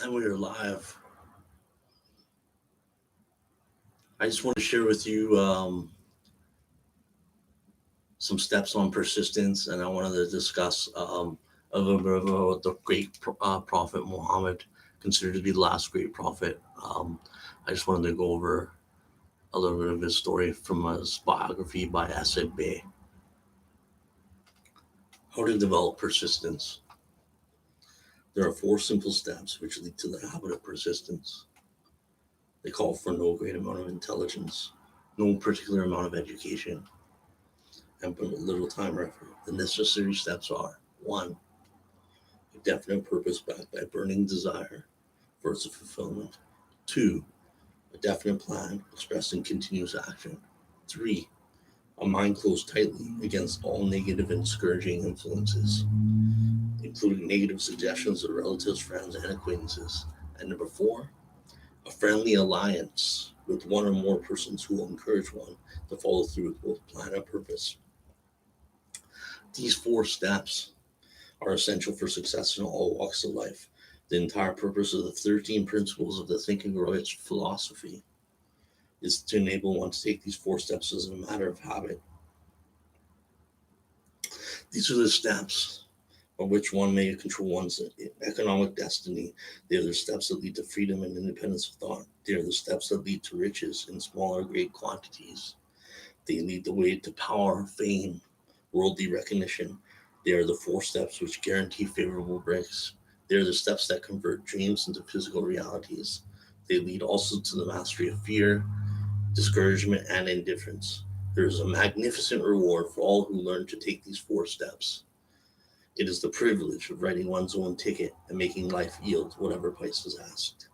And we're live. I just want to share with you some steps on persistence, and I wanted to discuss a little bit about the great prophet Muhammad, considered to be the last great prophet. I just wanted to go over a little bit of his story from his biography by Asad Bey. How to develop persistence. There are four simple steps which lead to the habit of persistence. They call for no great amount of intelligence, no particular amount of education, and put little time or effort. The necessary steps are: one, a definite purpose backed by burning desire for its fulfillment. Two, a definite plan expressed in continuous action. Three, a mind closed tightly against all negative and discouraging influences, including negative suggestions of relatives, friends, and acquaintances. And number four, a friendly alliance with one or more persons who will encourage one to follow through with both plan and purpose. These four steps are essential for success in all walks of life. The entire purpose of the 13 principles of the Thinking Right philosophy is to enable one to take these four steps as a matter of habit. These are the steps by which one may control one's economic destiny. They are the steps that lead to freedom and independence of thought. They are the steps that lead to riches in small or great quantities. They lead the way to power, fame, worldly recognition. They are the four steps which guarantee favorable breaks. They are the steps that convert dreams into physical realities. They lead also to the mastery of fear, discouragement, and indifference. There is a magnificent reward for all who learn to take these four steps. It is the privilege of writing one's own ticket and making life yield whatever price is asked.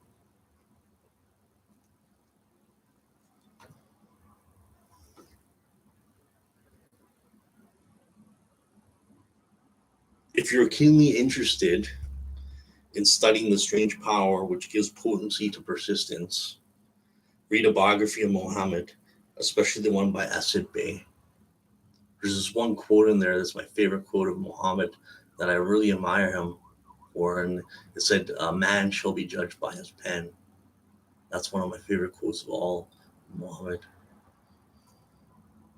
If you're keenly interested in studying the strange power which gives potency to persistence, read a biography of Muhammad, especially the one by Asad Bey. There's this one quote in there that's my favorite quote of Muhammad that I really admire him for, and it said, "A man shall be judged by his pen." That's one of my favorite quotes of all, Muhammad.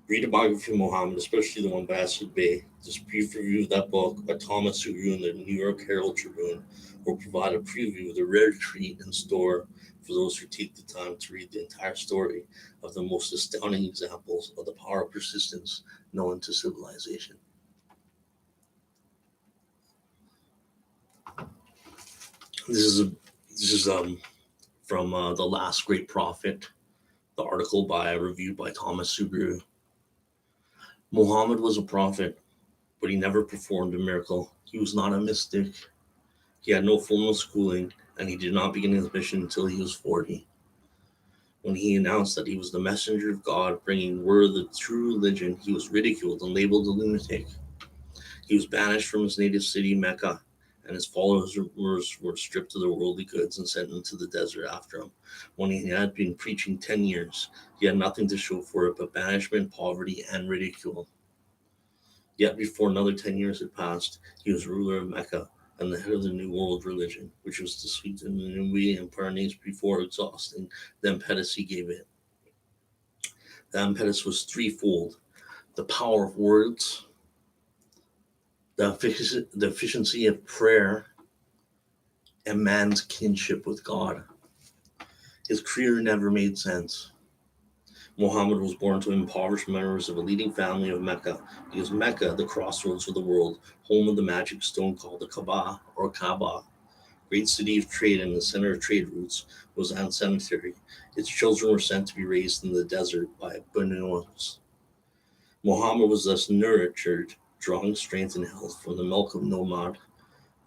Read a biography of Muhammad, especially the one by Asad Bey. This brief review of that book by Thomas Sugru in the New York Herald Tribune will provide a preview of the rare treat in store for those who take the time to read the entire story of the most astounding examples of the power of persistence known to civilization. This is a this is from The Last Great Prophet, the article by a review by Thomas Sugru. Muhammad was a prophet, but he never performed a miracle. He was not a mystic. He had no formal schooling, and he did not begin his mission until he was 40. When he announced that he was the messenger of God bringing word of the true religion, he was ridiculed and labeled a lunatic. He was banished from his native city, Mecca, and his followers were stripped of their worldly goods and sent into the desert after him. When he had been preaching 10 years, he had nothing to show for it but banishment, poverty, and ridicule. Yet before another 10 years had passed, he was ruler of Mecca and the head of the New World religion, which was to sweeten the Nubian Empire before exhausting the impetus he gave it. The impetus was threefold: the power of words, the efficiency of prayer, and man's kinship with God. His career never made sense. Muhammad was born to impoverished members of a leading family of Mecca. Because Mecca, the crossroads of the world, home of the magic stone called the Kaaba, great city of trade and the center of trade routes, was unsanitary. Its children were sent to be raised in the desert by Bedouins. Muhammad was thus nurtured, drawing strength and health from the milk of nomad,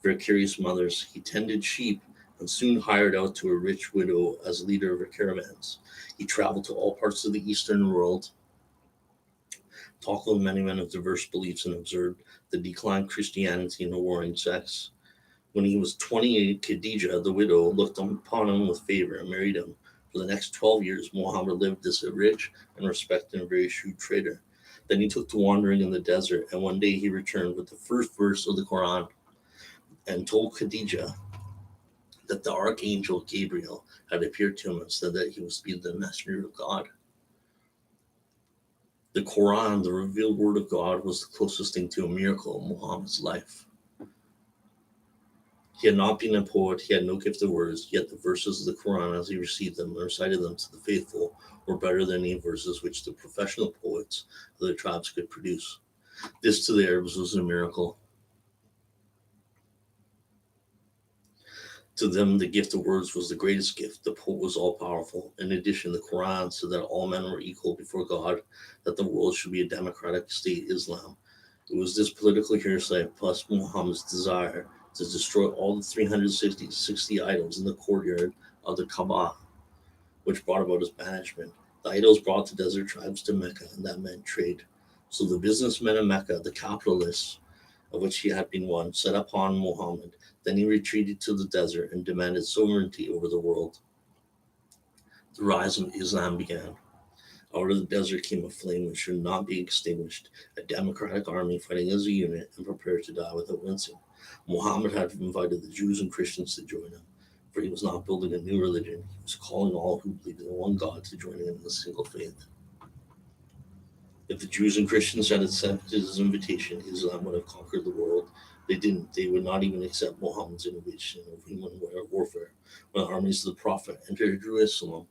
vicarious mothers. He tended sheep and soon hired out to a rich widow as leader of her caravans. He traveled to all parts of the Eastern world, talked with many men of diverse beliefs, and observed the decline of Christianity and the warring sects. When he was 28, Khadijah, the widow, looked upon him with favor and married him. For the next 12 years, Muhammad lived as a rich and respected and very shrewd trader. Then he took to wandering in the desert, and one day he returned with the first verse of the Quran and told Khadijah that the archangel Gabriel had appeared to him and said that he was to be the messenger of God. The Quran, the revealed word of God, was the closest thing to a miracle in Muhammad's life. He had not been a poet, he had no gift of words, yet the verses of the Quran, as he received them and recited them to the faithful, were better than any verses which the professional poets of the tribes could produce. This to the Arabs was a miracle. To them, the gift of words was the greatest gift. The poet was all powerful. In addition, the Quran said that all men were equal before God, that the world should be a democratic state, Islam. It was this political hearsay, plus Muhammad's desire to destroy all the 360 idols in the courtyard of the Kaaba, which brought about his banishment. The idols brought the desert tribes to Mecca, and that meant trade. So the businessmen of Mecca, the capitalists, of which he had been one, set upon Muhammad. Then he retreated to the desert and demanded sovereignty over the world. The rise of Islam began. Out of the desert came a flame which should not be extinguished, a democratic army fighting as a unit and prepared to die without wincing. Muhammad had invited the Jews and Christians to join him, for he was not building a new religion. He was calling all who believed in one God to join him in a single faith. If the Jews and Christians had accepted his invitation, Islam would have conquered the world. They didn't. They would not even accept Muhammad's innovation of human warfare. When the armies of the Prophet entered Jerusalem,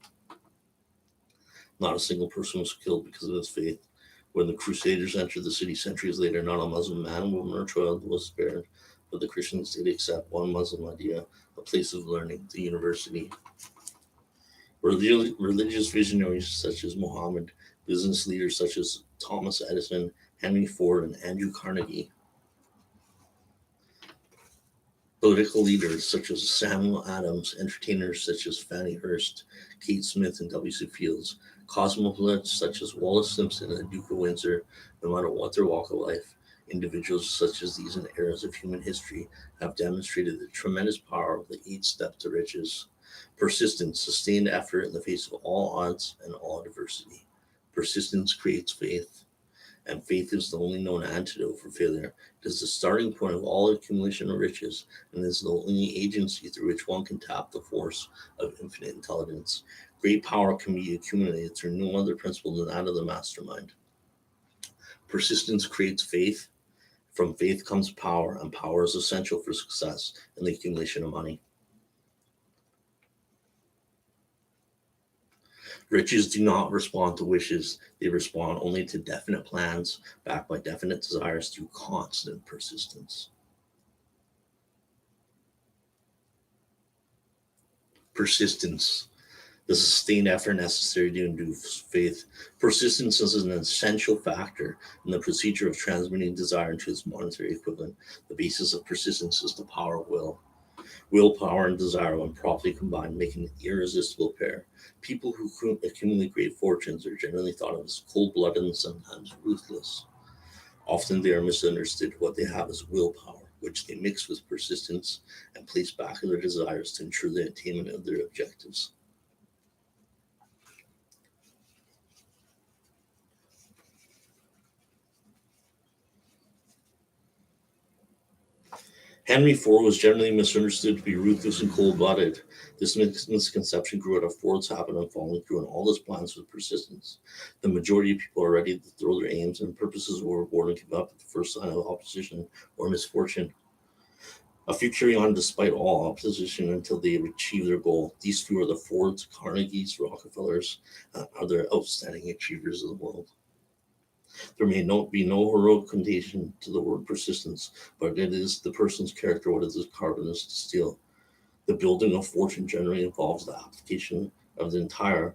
not a single person was killed because of his faith. When the Crusaders entered the city centuries later, not a Muslim man, woman, or child was spared, but the Christians did accept one Muslim idea, a place of learning, the university. Religious visionaries such as Muhammad, business leaders such as Thomas Edison, Henry Ford, and Andrew Carnegie, political leaders such as Samuel Adams, entertainers such as Fanny Hurst, Kate Smith, and W.C. Fields, cosmopolites such as Wallace Simpson and the Duke of Windsor, no matter what their walk of life, individuals such as these in eras of human history have demonstrated the tremendous power of the 8 steps to riches. Persistence, sustained effort in the face of all odds and all adversity. Persistence creates faith, and faith is the only known antidote for failure. It is the starting point of all accumulation of riches, and is the only agency through which one can tap the force of infinite intelligence. Great power can be accumulated through no other principle than that of the mastermind. Persistence creates faith. From faith comes power, and power is essential for success in the accumulation of money. Riches do not respond to wishes, they respond only to definite plans, backed by definite desires through constant persistence. Persistence, the sustained effort necessary to induce faith. Persistence is an essential factor in the procedure of transmitting desire into its monetary equivalent. The basis of persistence is the power of will. Willpower and desire, when properly combined, make an irresistible pair. People who accumulate great fortunes are generally thought of as cold-blooded and sometimes ruthless. Often they are misunderstood. What they have is willpower, which they mix with persistence and place back in their desires to ensure the attainment of their objectives. Henry Ford was generally misunderstood to be ruthless and cold-blooded. This misconception grew out of Ford's habit of following through on all his plans with persistence. The majority of people are ready to throw their aims and purposes overboard and give up at the first sign of opposition or misfortune. A few carry on despite all opposition until they achieve their goal. These few are the Fords, Carnegies, Rockefellers, and other outstanding achievers of the world. There may be no heroic connotation to the word persistence, but it is the person's character what it is carbonous to steel. The building of fortune generally involves the application of the entire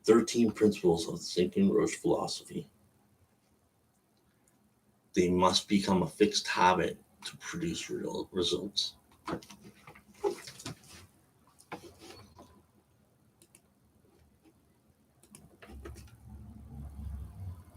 13 principles of the thinking Roche philosophy. They must become a fixed habit to produce real results.